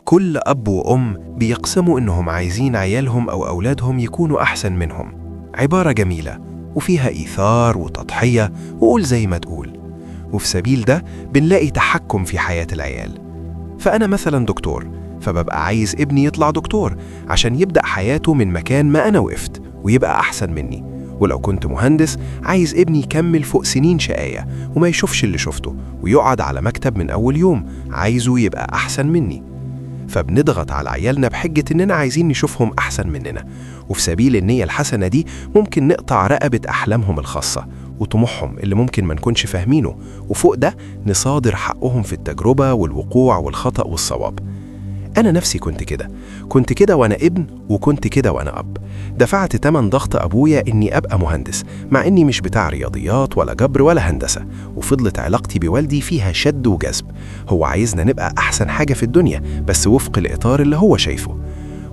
كل أب وأم بيقسموا إنهم عايزين عيالهم أو أولادهم يكونوا أحسن منهم. عبارة جميلة وفيها إيثار وتضحية وقول زي ما تقول، وفي سبيل ده بنلاقي تحكم في حياة العيال. فأنا مثلا دكتور، فببقى عايز ابني يطلع دكتور عشان يبدأ حياته من مكان ما أنا وقفت ويبقى أحسن مني. ولو كنت مهندس عايز ابني يكمل فوق سنين شقاية وما يشوفش اللي شفته ويقعد على مكتب من أول يوم، عايزه يبقى أحسن مني. فبنضغط على عيالنا بحجة إننا عايزين نشوفهم أحسن مننا، وفي سبيل النية الحسنة دي ممكن نقطع رقبة أحلامهم الخاصة وطموحهم اللي ممكن ما نكونش فاهمينه، وفوق ده نصادر حقهم في التجربة والوقوع والخطأ والصواب. أنا نفسي كنت كده وأنا ابن، وكنت كده وأنا أب. دفعت تمن ضغط أبويا إني أبقى مهندس مع إني مش بتاع رياضيات ولا جبر ولا هندسة، وفضلت علاقتي بوالدي فيها شد وجذب. هو عايزنا نبقى أحسن حاجة في الدنيا بس وفق الإطار اللي هو شايفه.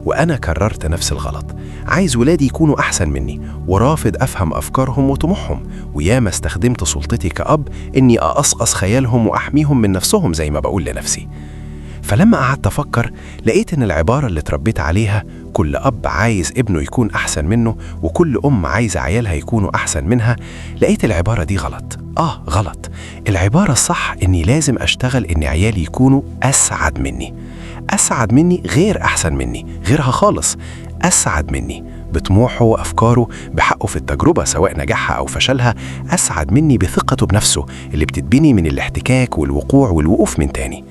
وأنا كررت نفس الغلط، عايز ولادي يكونوا أحسن مني ورافض أفهم أفكارهم وطموحهم، وياما استخدمت سلطتي كأب إني أقصقص خيالهم وأحميهم من نفسهم زي ما بقول لنفسي. فلما قعدت أفكر لقيت إن العبارة اللي اتربيت عليها كل أب عايز ابنه يكون أحسن منه وكل أم عايزة عيالها يكونوا أحسن منها، لقيت العبارة دي غلط. غلط. العبارة الصح إني لازم أشتغل إن عيالي يكونوا أسعد مني. أسعد مني غير أحسن مني، غيرها خالص. أسعد مني بطموحه وأفكاره، بحقه في التجربة سواء نجاحها أو فشلها. أسعد مني بثقته بنفسه اللي بتتبني من الاحتكاك والوقوع والوقوف من تاني.